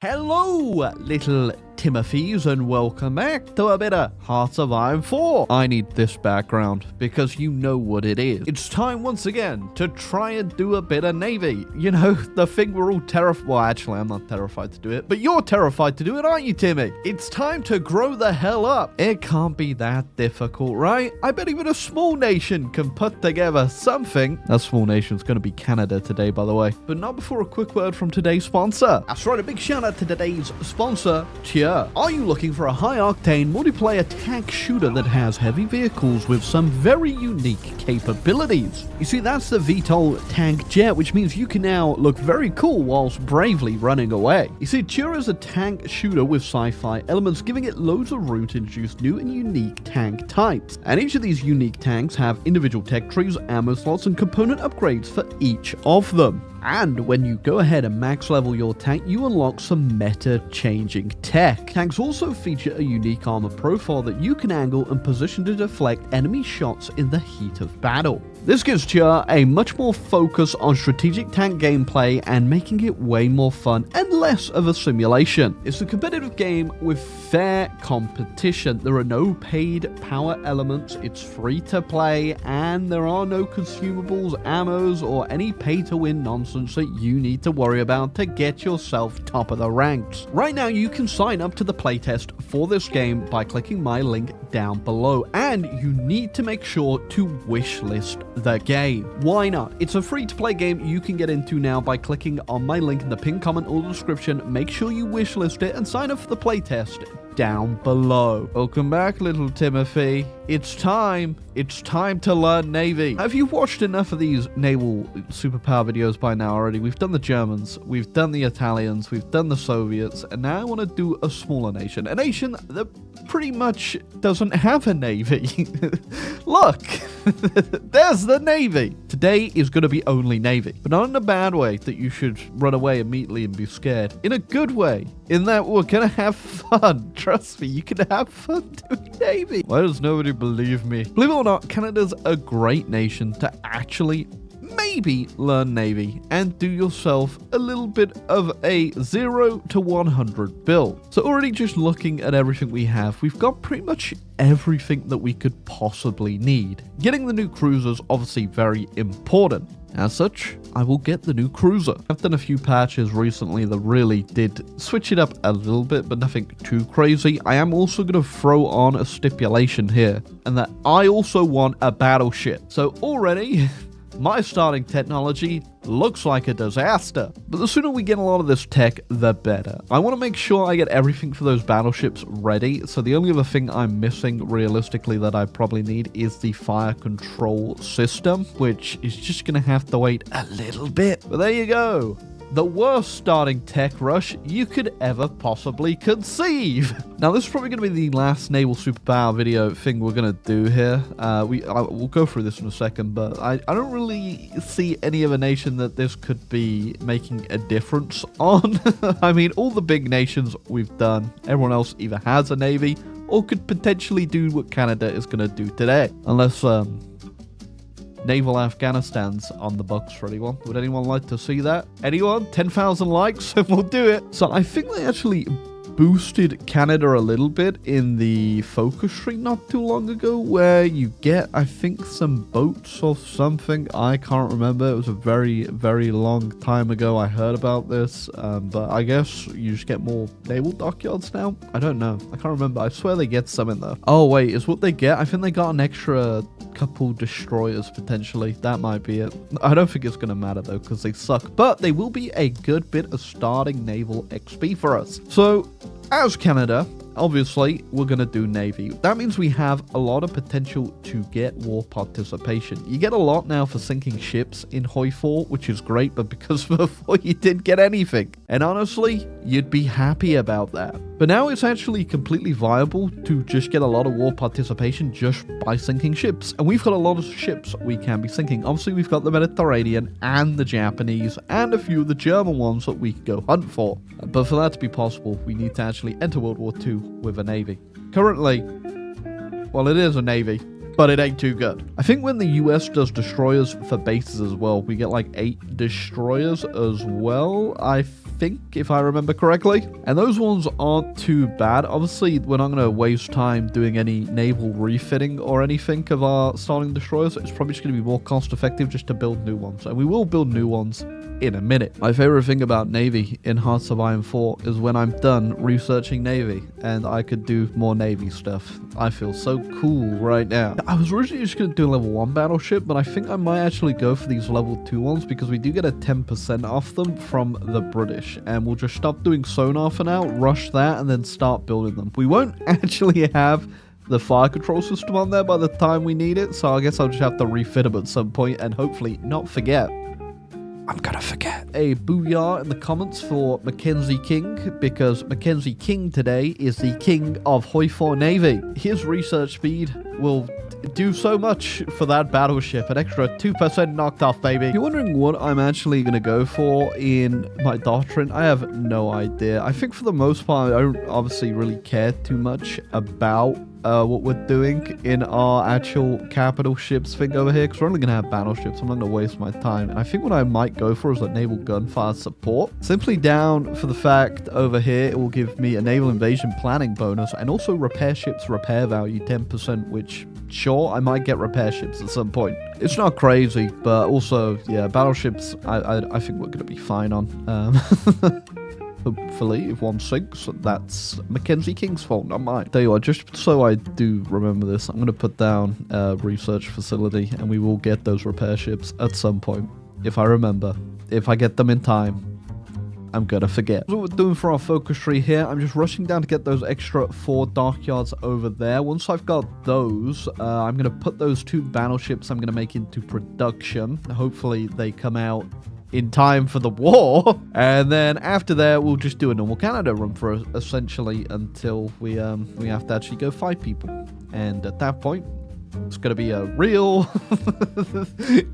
Hello, little Timothys, and welcome back to a bit of Hearts of Iron 4. I need this background because you know what it is. It's time once again to try and do a bit of Navy. You know, the thing we're all terrified. Well, actually, I'm not terrified to do it, but you're terrified to do it, aren't you, Timmy? It's time to grow the hell up. It can't be that difficult, right? I bet even a small nation can put together something. That small nation's going to be Canada today, by the way. But not before a quick word from today's sponsor. That's right, a big shout out to today's sponsor, Cheer. Are you looking for a high-octane multiplayer tank shooter that has heavy vehicles with some very unique capabilities? You see, that's the VTOL tank jet, which means you can now look very cool whilst bravely running away. You see, Cheer is a tank shooter with sci-fi elements, giving it loads of room to introduce new and unique tank types. And each of these unique tanks have individual tech trees, ammo slots, and component upgrades for each of them. And when you go ahead and max level your tank, you unlock some meta-changing tech. Tanks also feature a unique armor profile that you can angle and position to deflect enemy shots in the heat of battle. This gives Cheer a much more focus on strategic tank gameplay and making it way more fun and less of a simulation. It's a competitive game with fair competition. There are no paid power elements, it's free to play, and there are no consumables, ammos, or any pay-to-win nonsense that you need to worry about to get yourself top of the ranks. Right now, you can sign up to the playtest for this game by clicking my link down below, and you need to make sure to wishlist the game. Why not? It's a free-to-play game you can get into now by clicking on my link in the pinned comment or description. Make sure you wishlist it and sign up for the playtest down below. Welcome back, little Timothy. It's time to learn Navy. Have you watched enough of these naval superpower videos by now already? We've done the Germans, we've done the Italians, we've done the Soviets, and now I want to do a smaller nation. A nation that pretty much doesn't have a navy. Look, there's the Navy. Today is going to be only Navy, but not in a bad way that you should run away immediately and be scared. In a good way, in that we're going to have fun. Trust me, you can have fun doing Navy. Why does nobody believe me? Believe it or not, Canada's a great nation to actually maybe learn Navy and do yourself a little bit of a 0 to 100 build. So already just looking at everything we have, we've got pretty much everything that we could possibly need. Getting the new cruiser is obviously very important. As such, I will get the new cruiser. I've done a few patches recently that really did switch it up a little bit, but nothing too crazy. I am also going to throw on a stipulation here, and that I also want a battleship. So already, my starting technology looks like a disaster. But the sooner we get a lot of this tech, the better. I want to make sure I get everything for those battleships ready. So the only other thing I'm missing realistically that I probably need is the fire control system, which is just going to have to wait a little bit. But there you go. The worst starting tech rush you could ever possibly conceive. Now, this is probably going to be the last Naval Superpower video thing we're going to do here. We'll go through this in a second, but I don't really see any other nation that this could be making a difference on. I mean, all the big nations we've done, everyone else either has a navy or could potentially do what Canada is going to do today. Unless, Naval Afghanistan's on the books for anyone. Would anyone like to see that? Anyone? 10,000 likes and we'll do it. So I think they actually boosted Canada a little bit in the focus tree not too long ago, where you get, I think, some boats or something. I can't remember. It was a very, very long time ago I heard about this, but I guess you just get more naval dockyards now. I don't know. I can't remember. I swear they get some in there. Oh, wait, is what they get? I think they got an extra couple destroyers potentially. That might be it. I don't think it's going to matter though, because they suck, but they will be a good bit of starting naval XP for us. So as Canada, obviously, we're going to do Navy. That means we have a lot of potential to get war participation. You get a lot now for sinking ships in HOI4, which is great, but because before you didn't get anything. And honestly, you'd be happy about that. But now it's actually completely viable to just get a lot of war participation just by sinking ships. And we've got a lot of ships we can be sinking. Obviously, we've got the Mediterranean and the Japanese and a few of the German ones that we could go hunt for. But for that to be possible, we need to actually enter World War II with a navy. Currently, well, it is a navy, but it ain't too good. I think when the US does destroyers for bases as well, we get like 8 destroyers as well. I think, if I remember correctly. And those ones aren't too bad. Obviously, we're not going to waste time doing any naval refitting or anything of our starting destroyers. It's probably just going to be more cost effective just to build new ones. And we will build new ones in a minute. My favorite thing about Navy in Hearts of Iron 4 is when I'm done researching Navy and I could do more Navy stuff. I feel so cool right now. I was originally just going to do a level 1 battleship, but I think I might actually go for these level 2 ones because we do get a 10% off them from the British, and we'll just stop doing sonar for now, rush that, and then start building them. We won't actually have the fire control system on there by the time we need it, so I guess I'll just have to refit them at some point and hopefully not forget. I'm gonna forget. A booyah in the comments for Mackenzie King, because Mackenzie King today is the king of HOI4 Navy. His research speed will do so much for that battleship. An extra 2% knocked off, baby. If you're wondering what I'm actually going to go for in my doctrine, I have no idea. I think for the most part, I don't obviously really care too much about what we're doing in our actual capital ships thing over here, because we're only going to have battleships. I'm not going to waste my time. And I think what I might go for is a naval gunfire support. Simply down for the fact over here, it will give me a naval invasion planning bonus and also repair ships repair value 10%, which sure, I might get repair ships at some point. It's not crazy, but also, yeah, battleships, I think we're going to be fine on. Hopefully, if one sinks, that's Mackenzie King's fault, not mine. Tell you what, just so I do remember this, I'm going to put down a research facility, and we will get those repair ships at some point. If I remember. If I get them in time. I'm gonna forget. What we're doing for our focus tree here, I'm just rushing down to get those extra 4 dockyards over there. Once I've got those, I'm gonna put those 2 battleships I'm gonna make into production. Hopefully they come out in time for the war. And then after that, we'll just do a normal Canada run for essentially until we have to actually go fight people. And at that point, it's going to be a real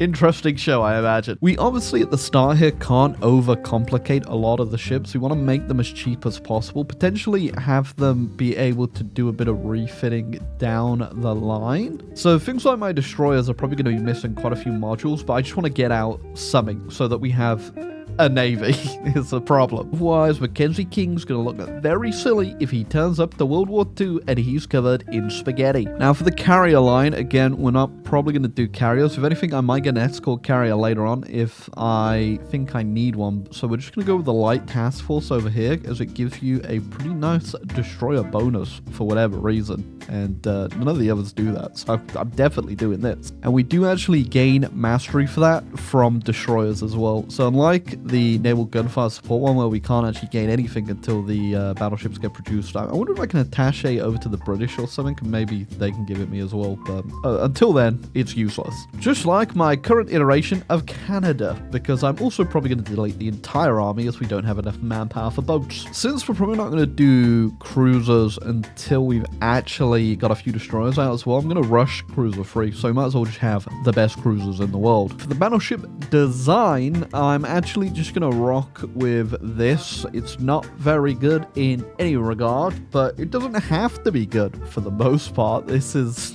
interesting show, I imagine. We obviously at the start here can't overcomplicate a lot of the ships. We want to make them as cheap as possible. Potentially have them be able to do a bit of refitting down the line. So things like my destroyers are probably going to be missing quite a few modules, but I just want to get out something so that we have a navy is a problem. Otherwise, Mackenzie King's gonna look very silly if he turns up to World War II and he's covered in spaghetti. Now, for the carrier line, again, we're not probably gonna do carriers. If anything, I might get an escort carrier later on if I think I need one. So we're just gonna go with the light task force over here, as it gives you a pretty nice destroyer bonus for whatever reason. And none of the others do that, so I'm definitely doing this. And we do actually gain mastery for that from destroyers as well. So unlike the naval gunfire support one, where we can't actually gain anything until the battleships get produced, I wonder if I can attache over to the British or something, and maybe they can give it me as well. But until then, it's useless. Just like my current iteration of Canada, because I'm also probably going to delete the entire army as we don't have enough manpower for boats. Since we're probably not going to do cruisers until we've actually got a few destroyers out as well, I'm going to rush cruiser free, so I might as well just have the best cruisers in the world. For the battleship design, I'm actually just going to rock with this. It's not very good in any regard, but it doesn't have to be good for the most part. This is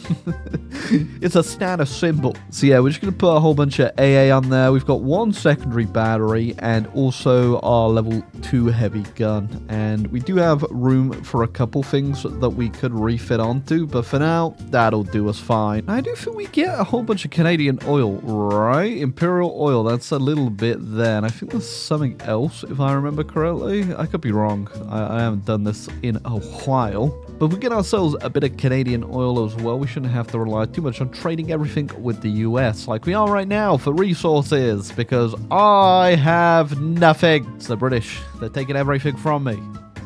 it's a status symbol. So yeah, we're just going to put a whole bunch of AA on there. We've got 1 secondary battery and also our level 2 heavy gun, and we do have room for a couple things that we could refit onto, but for now, that'll do us fine. I do think we get a whole bunch of Canadian oil, right? Imperial oil, that's a little bit there, and I think there's something else, if I remember correctly. I could be wrong. I haven't done this in a while. But if we get ourselves a bit of Canadian oil as well, we shouldn't have to rely too much on trading everything with the US, like we are right now for resources, because I have nothing. It's the British. They're taking everything from me.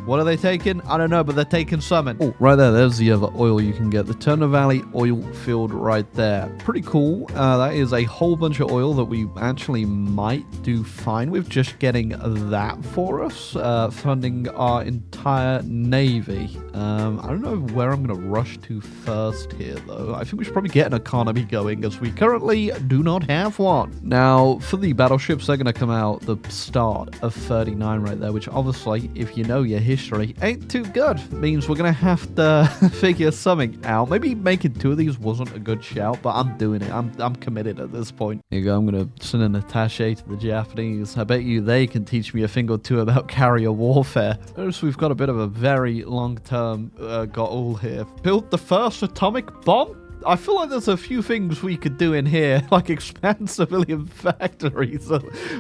What are they taking? I don't know, but they're taking something. Oh, right there. There's the other oil you can get. The Turner Valley oil field right there. Pretty cool. That is a whole bunch of oil that we actually might do fine with just getting that for us. Funding our entire navy. I don't know where I'm going to rush to first here, though. I think we should probably get an economy going, as we currently do not have one. Now, for the battleships, they're going to come out the start of 39 right there, which obviously, if you know your history, history ain't too good. Means we're gonna have to figure something out. Maybe making 2 of these wasn't a good shout, but I'm doing it. I'm committed at this point. Here you go. I'm gonna send an attaché to the Japanese. I bet you they can teach me a thing or two about carrier warfare. Notice we've got a bit of a very long-term goal here. Build the first atomic bomb? I feel like there's a few things we could do in here, like expand civilian factories.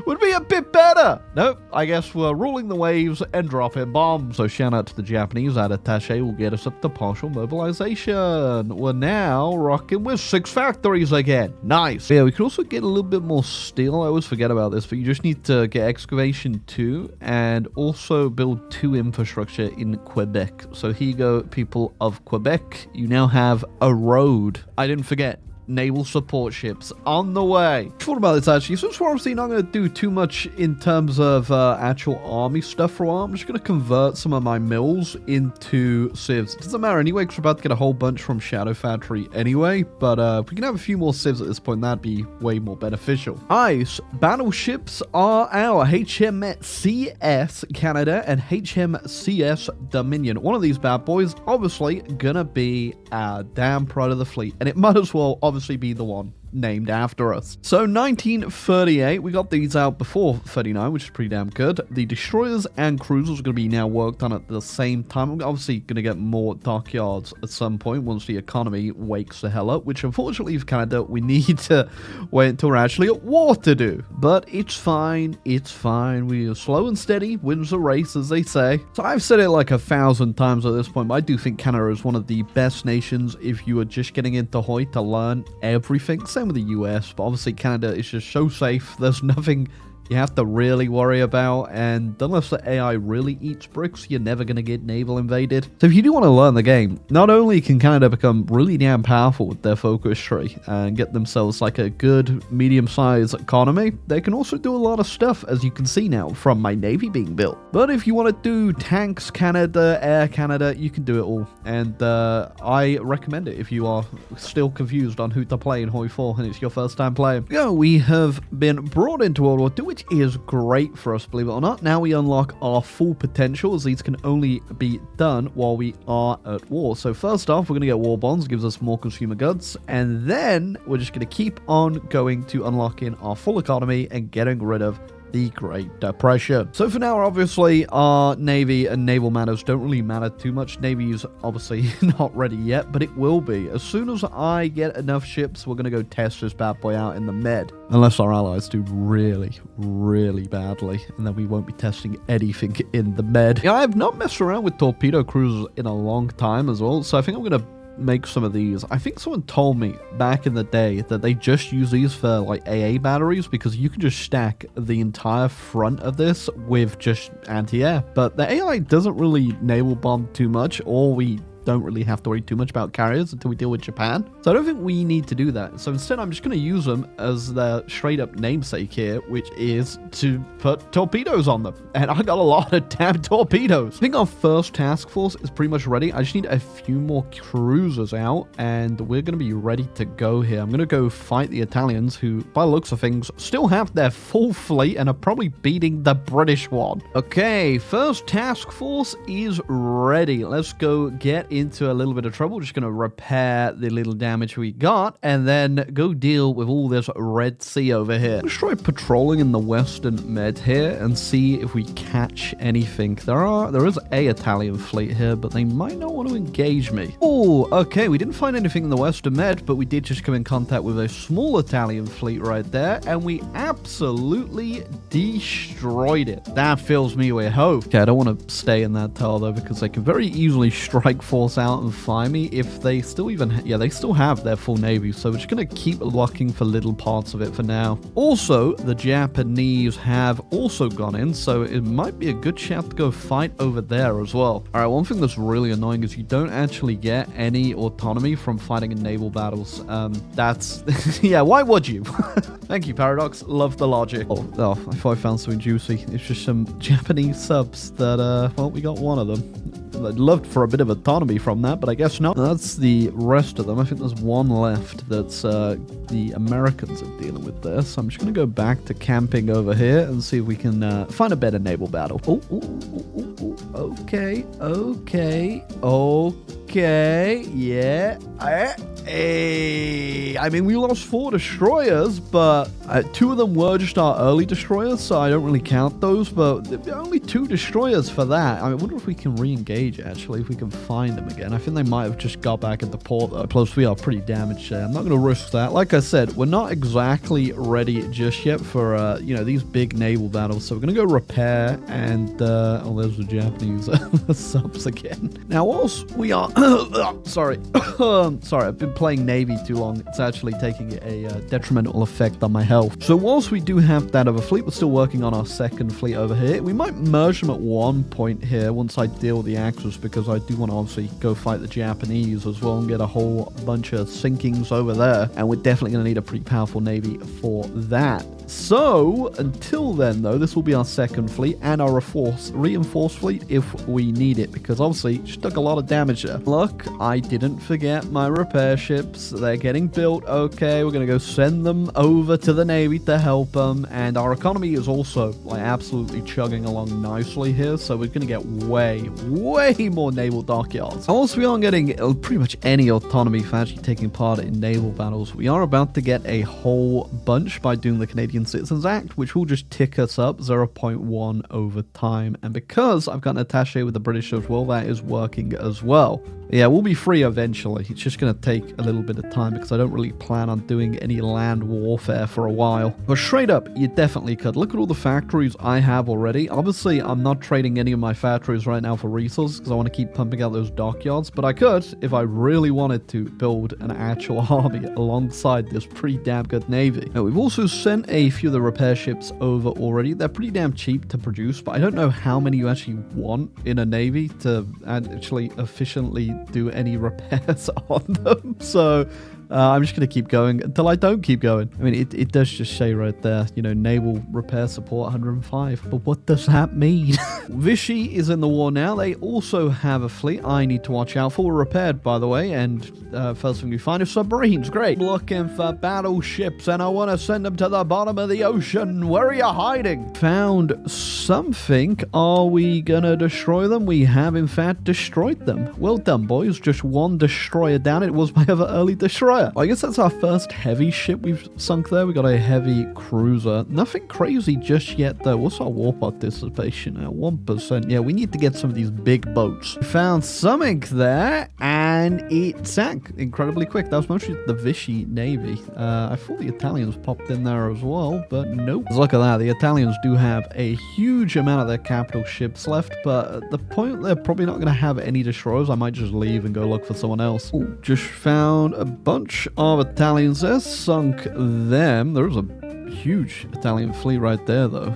Would be a bit better. Nope, I guess we're ruling the waves and dropping bombs. So shout out to the Japanese. That attaché will get us up to partial mobilization. We're now rocking with 6 factories again. Nice. Yeah, we could also get a little bit more steel. I always forget about this, but you just need to get excavation 2 and also build 2 infrastructure in Quebec. So here you go, people of Quebec. You now have a road. I didn't forget. Naval support ships on the way. I thought about this actually. Since we're obviously not going to do too much in terms of actual army stuff for a while, I'm just going to convert some of my mills into civs. It doesn't matter anyway, because we're about to get a whole bunch from Shadow Factory anyway. But if we can have a few more civs at this point, that'd be way more beneficial. Ice battleships are our HMCS Canada and HMCS Dominion. One of these bad boys obviously gonna be our damn pride of the fleet, and it might as well obviously be the one named after us. So 1938, we got these out before 39, which is pretty damn good. The destroyers and cruisers are going to be now worked on at the same time. We're obviously going to get more dockyards at some point once the economy wakes the hell up, which unfortunately for Canada, we need to wait until we're actually at war to do. But it's fine. It's fine. We are slow and steady wins the race, as they say. So I've said it like 1,000 times at this point, but I do think Canada is one of the best nations if you are just getting into HOI to learn everything. Same with the US, but obviously Canada is just so safe. There's nothing you have to really worry about, and unless the AI really eats bricks, you're never going to get naval invaded. So if you do want to learn the game, not only can Canada become really damn powerful with their focus tree and get themselves like a good medium-sized economy, they can also do a lot of stuff, as you can see now from my navy being built. But if you want to do tanks Canada, air Canada, you can do it all, and I recommend it if you are still confused on who to play in HOI4 and it's your first time playing. Yeah, we have been brought into World War II, which is great for us, believe it or not. Now we unlock our full potential, as these can only be done while we are at war. So first off, we're going to get war bonds, gives us more consumer goods, and then we're just going to keep on going to unlocking our full economy and getting rid of the Great Depression. So for now, obviously, our Navy and naval matters don't really matter too much. Navy is obviously not ready yet, but it will be. As soon as I get enough ships, we're going to go test this bad boy out in the Med. Unless our allies do really, really badly, and then we won't be testing anything in the Med. Yeah, I have not messed around with torpedo cruisers in a long time as well, so I think I'm going to make some of these. I think someone told me back in the day that they just use these for like AA batteries, because you can just stack the entire front of this with just anti-air. But the AI doesn't really naval bomb too much, or we don't really have to worry too much about carriers until we deal with Japan. So I don't think we need to do that. So instead, I'm just going to use them as their straight up namesake here, which is to put torpedoes on them. And I got a lot of damn torpedoes. I think our first task force is pretty much ready. I just need a few more cruisers out, and we're going to be ready to go here. I'm going to go fight the Italians, who, by the looks of things, still have their full fleet and are probably beating the British one. Okay, first task force is ready. Let's go get into a little bit of trouble. Just going to repair the little damage we got and then go deal with all this Red Sea over here. Let's try patrolling in the Western Med here and see if we catch anything. There is a Italian fleet here, but they might not want to engage me. Oh, okay. We didn't find anything in the Western Med, but we did just come in contact with a small Italian fleet right there, and we absolutely destroyed it. That fills me with hope. Okay, I don't want to stay in that tower though, because they can very easily strike force out and fly me if they still even they still have their full navy, so we're just gonna keep looking for little parts of it for now. Also, the Japanese have also gone in, so it might be a good shout to go fight over there as well. All right, one thing that's really annoying is you don't actually get any autonomy from fighting in naval battles. That's yeah, why would you? Thank you, Paradox. Love the logic. Oh, I thought I found something juicy. It's just some Japanese subs that well, we got one of them. I'd love for a bit of autonomy from that, but I guess not. That's the rest of them. I think there's one left that's the Americans are dealing with this. So I'm just going to go back to camping over here and see if we can find a better naval battle. Okay. Yeah. Hey. I mean, we lost 4 destroyers, but 2 of them were just our early destroyers, so I don't really count those, but there are only 2 destroyers for that. I wonder if we can re-engage, actually, if we can find them again. I think they might have just got back into port, though. Plus, we are pretty damaged there. I'm not going to risk that. Like I said, we're not exactly ready just yet for, these big naval battles, so we're going to go repair, and, there's the Japanese subs again. Now, whilst we are... sorry. Sorry, I've been playing Navy too long. It's actually taking a detrimental effect on my health. So whilst we do have that other fleet, we're still working on our second fleet over here. We might merge them at one point here once I deal with the Axis, because I do want to obviously go fight the Japanese as well and get a whole bunch of sinkings over there. And we're definitely going to need a pretty powerful Navy for that. So, until then, though, this will be our second fleet and our reinforced fleet if we need it, because obviously it just took a lot of damage there. Look, I didn't forget my repair ships. They're getting built. Okay, we're going to go send them over to the Navy to help them, and our economy is also, absolutely chugging along nicely here, so we're going to get way more naval dockyards. Also, we aren't getting pretty much any autonomy for actually taking part in naval battles. We are about to get a whole bunch by doing the Canadian Citizens Act, which will just tick us up 0.1 over time. And because I've got an attaché with the British as well, that is working as well. Yeah, we'll be free eventually. It's just going to take a little bit of time because I don't really plan on doing any land warfare for a while. But straight up, you definitely could. Look at all the factories I have already. Obviously, I'm not trading any of my factories right now for resources because I want to keep pumping out those dockyards. But I could, if I really wanted to, build an actual army alongside this pretty damn good navy. Now, we've also sent a few of the repair ships over already. They're pretty damn cheap to produce, but I don't know how many you actually want in a navy to actually efficiently do any repairs on them. So I'm just going to keep going until I don't keep going. I mean, it does just say right there, naval repair support 105. But what does that mean? Vichy is in the war now. They also have a fleet I need to watch out for. We're repaired, by the way. And first thing we find is submarines. Great. Looking for battleships, and I want to send them to the bottom of the ocean. Where are you hiding? Found something. Are we going to destroy them? We have, in fact, destroyed them. Well done, boys. Just one destroyer down. It was my other early destroyer. Well, I guess that's our first heavy ship we've sunk there. We got a heavy cruiser. Nothing crazy just yet, though. What's our war participation at? 1%. Yeah, we need to get some of these big boats. We found something there, and it sank incredibly quick. That was mostly the Vichy Navy. I thought the Italians popped in there as well, but nope. Look at that. The Italians do have a huge amount of their capital ships left, but at the point they're probably not going to have any destroyers. I might just leave and go look for someone else. Ooh, just found a bunch of Italians there, sunk them. There's a huge Italian fleet right there, though.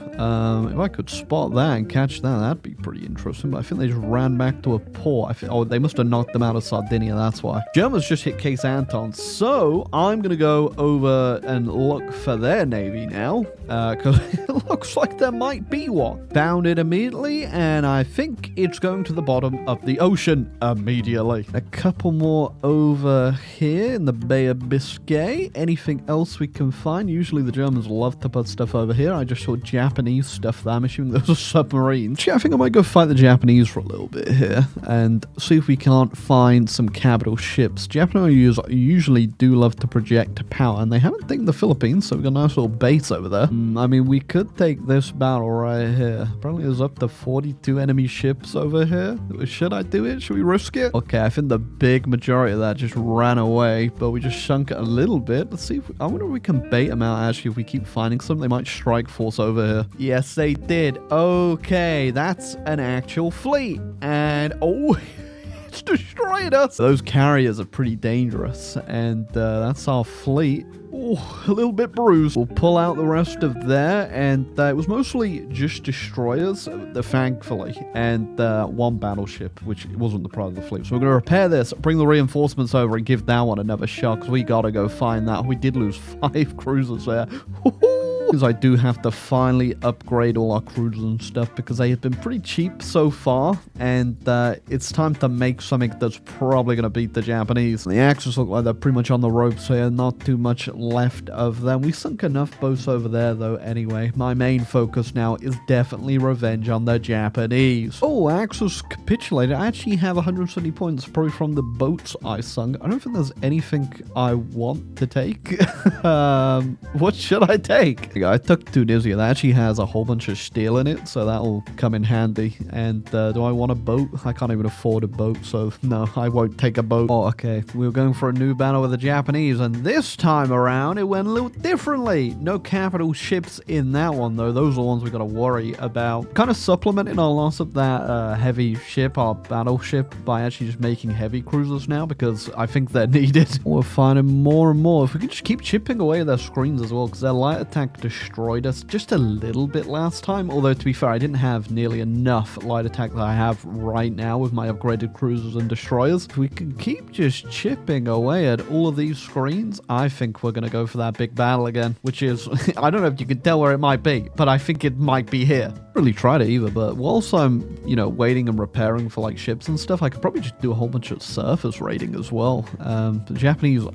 If I could spot that and catch that, that'd be pretty interesting. But I think they just ran back to a port. They must have knocked them out of Sardinia, that's why. Germans just hit Case Anton, so I'm gonna go over and look for their navy now, because it looks like there might be one. Found it immediately, and I think it's going to the bottom of the ocean immediately. A couple more over here in the Bay of Biscay. Anything else we can find? Usually the Germans love to put stuff over here. I just saw Japanese stuff there. I'm assuming those are submarines. Yeah, I think I might go fight the Japanese for a little bit here and see if we can't find some capital ships. Japanese usually do love to project power, and they haven't taken the Philippines, so we've got a nice little base over there. I mean, we could take this battle right here. Apparently there's up to 42 enemy ships over here. Should I do it? Should we risk it? Okay, I think the big majority of that just ran away, but we just sunk it a little bit. Let's see if I wonder if we can bait them out, actually, if we keep finding some. They might strike force over here. Yes, they did. Okay, that's an actual fleet. And, oh, it's destroyed us. Those carriers are pretty dangerous. And that's our fleet. Oh, a little bit bruised. We'll pull out the rest of there, and it was mostly just destroyers, thankfully, and one battleship, which wasn't the pride of the fleet. So we're going to repair this, bring the reinforcements over, and give that one another shot, because we got to go find that. We did lose 5 cruisers there. Because I do have to finally upgrade all our cruisers and stuff because they have been pretty cheap so far, and it's time to make something that's probably going to beat the Japanese. The Axis look like they're pretty much on the ropes here, not too much left of them. We sunk enough boats over there though anyway. My main focus now is definitely revenge on the Japanese. Oh, Axis capitulated. I actually have 170 points probably from the boats I sunk. I don't think there's anything I want to take. What should I take? I took Tunisia. That actually has a whole bunch of steel in it, so that'll come in handy. And do I want a boat? I can't even afford a boat, so no, I won't take a boat. Oh, okay. We were going for a new battle with the Japanese, and this time around, it went a little differently. No capital ships in that one, though. Those are the ones we got to worry about. Kind of supplementing our loss of that heavy ship, our battleship, by actually just making heavy cruisers now, because I think they're needed. We're finding more and more. If we could just keep chipping away at their screens as well, because their light attack destroyed us just a little bit last time. Although, to be fair, I didn't have nearly enough light attack that I have right now with my upgraded cruisers and destroyers. If we can keep just chipping away at all of these screens, I think we're going to go for that big battle again, which is, I don't know if you can tell where it might be, but I think it might be here. Really tried it either, but whilst I'm, waiting and repairing for like ships and stuff, I could probably just do a whole bunch of surface raiding as well. The Japanese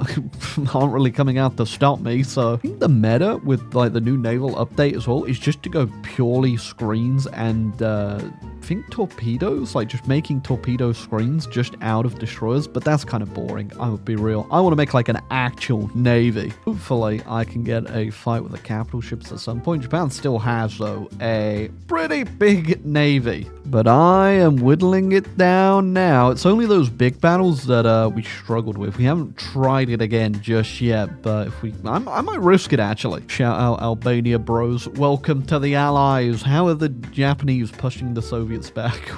aren't really coming out to stop me, so I think the meta with like the new naval update as well is just to go purely screens and I think torpedoes, like just making torpedo screens just out of destroyers, but that's kind of boring. I would be real. I want to make like an actual navy. Hopefully I can get a fight with the capital ships at some point. Japan still has though a pretty big navy, but I am whittling it down now. It's only those big battles that we struggled with. We haven't tried it again just yet, but if I might risk it actually. Shout out Albania bros. Welcome to the Allies. How are the Japanese pushing the Soviets back?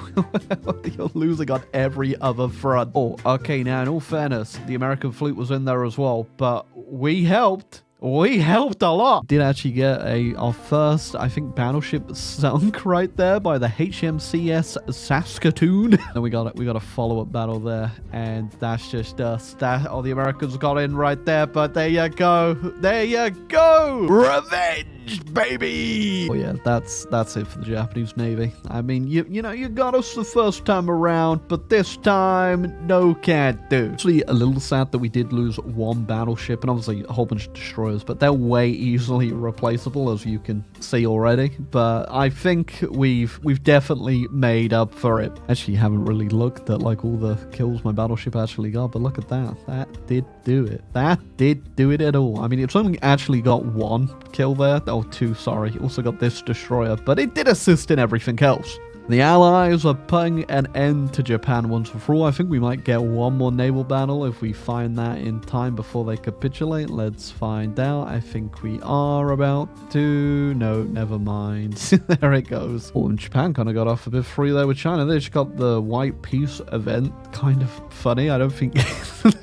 You're losing on every other front. Oh, okay, now in all fairness, the American fleet was in there as well, but we helped. We helped a lot. Did actually get our first, I think, battleship sunk right there by the HMCS Saskatoon. And we got a follow-up battle there, and that's just us. The Americans got in right there, but there you go. There you go. Revenge, baby. Oh yeah, that's it for the Japanese Navy. I mean, you got us the first time around, but this time, no can't do. Actually, a little sad that we did lose one battleship, and obviously a whole bunch of destroyers, but they're way easily replaceable, as you can see already. But I think we've definitely made up for it. Actually, haven't really looked at like all the kills my battleship actually got, but look at that. That did do it. That did do it at all. I mean, it's only actually got one kill there. Oh, two, sorry. Also got this destroyer, but it did assist in everything else. The Allies are putting an end to Japan once and for all. I think we might get one more naval battle if we find that in time before they capitulate. Let's find out. I think we are about to. No, never mind. There it goes. Oh, and Japan kind of got off a bit free there with China. They just got the White Peace event. Kind of funny. I don't think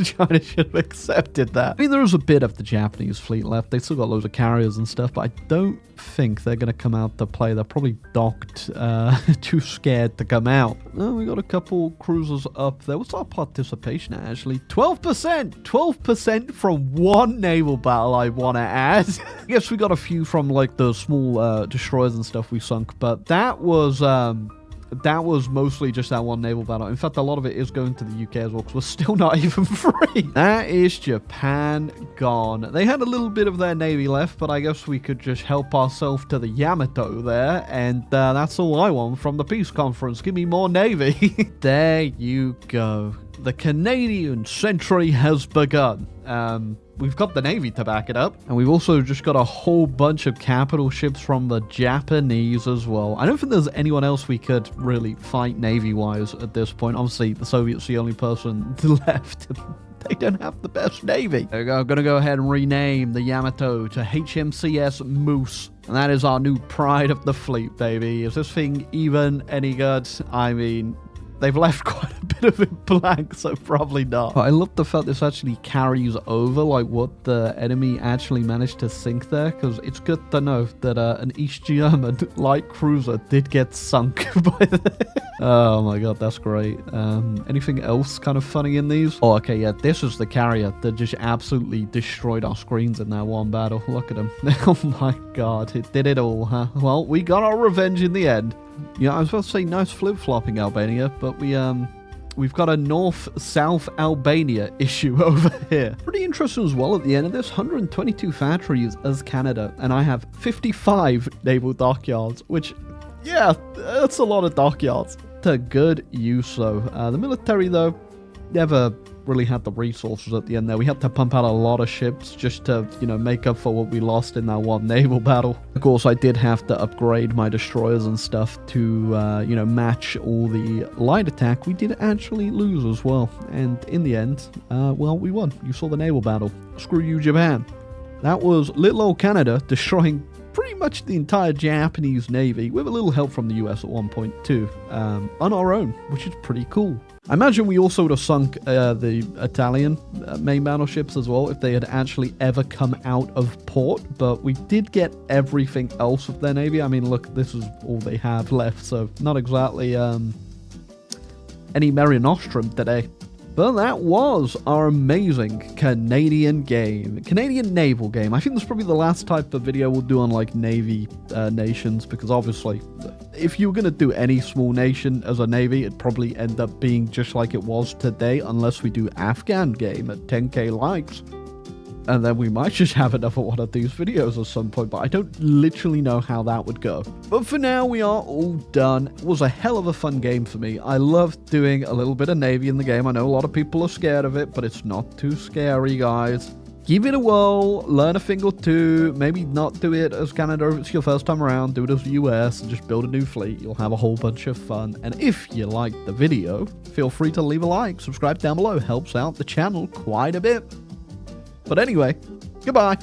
China should have accepted that. I mean, there is a bit of the Japanese fleet left. They still got loads of carriers and stuff, but I don't think they're going to come out to play. They're probably docked, too scared to come out. Oh, we got a couple cruisers up there. What's our participation at, actually? 12%! 12% from one naval battle, I want to add. I guess we got a few from like the small destroyers and stuff we sunk, but that was mostly just that one naval battle. In fact, a lot of it is going to the UK as well, because we're still not even free. That is Japan gone. They had a little bit of their navy left, but I guess we could just help ourselves to the Yamato there, and that's all I want from the peace conference. Give me more navy. There you go. The Canadian century has begun. We've got the Navy to back it up, and we've also just got a whole bunch of capital ships from the Japanese as well. I don't think there's anyone else we could really fight Navy-wise at this point. Obviously, the Soviets are the only person left. They don't have the best Navy. There we go. I'm going to go ahead and rename the Yamato to HMCS Moose. And that is our new pride of the fleet, baby. Is this thing even any good? I mean, they've left quite a bit of it blank, so probably not. But I love the fact this actually carries over like what the enemy actually managed to sink there, because it's good to know that an East German light cruiser did get sunk by the Oh my god, that's great. Anything else kind of funny in these? Oh, okay, yeah, this is the carrier that just absolutely destroyed our screens in that one battle. Look at him. Oh my god, it did it all, huh? Well, we got our revenge in the end. Yeah, I was about to say nice flip-flopping Albania, but we've got a north-south Albania issue over here. Pretty interesting as well at the end of this. 122 factories as Canada, and I have 55 naval dockyards, which, yeah, that's a lot of dockyards. To good use, though. The military, though, never really had the resources at the end there. We had to pump out a lot of ships just to, you know, make up for what we lost in that one naval battle. Of course, I did have to upgrade my destroyers and stuff to, you know, match all the light attack. We did actually lose as well. And in the end, well, we won. You saw the naval battle. Screw you, Japan. That was little old Canada destroying pretty much the entire Japanese Navy, with a little help from the US at one point too, on our own, which is pretty cool. I imagine we also would have sunk the Italian main battleships as well if they had actually ever come out of port, but we did get everything else of their navy. I mean, look, this is all they have left, so not exactly any Mare Nostrum today. But that was our amazing Canadian game. Canadian naval game. I think this is probably the last type of video we'll do on, like, navy nations, because obviously, if you were going to do any small nation as a navy, it'd probably end up being just like it was today, unless we do Afghan game at 10k likes. And then we might just have another one of these videos at some point, but I don't literally know how that would go. But for now, we are all done. It was a hell of a fun game for me. I loved doing a little bit of Navy in the game. I know a lot of people are scared of it, but it's not too scary, guys. Give it a whirl, learn a thing or two, maybe not do it as Canada if it's your first time around, do it as the US and just build a new fleet. You'll have a whole bunch of fun. And if you liked the video, feel free to leave a like, subscribe down below, helps out the channel quite a bit. But anyway, goodbye.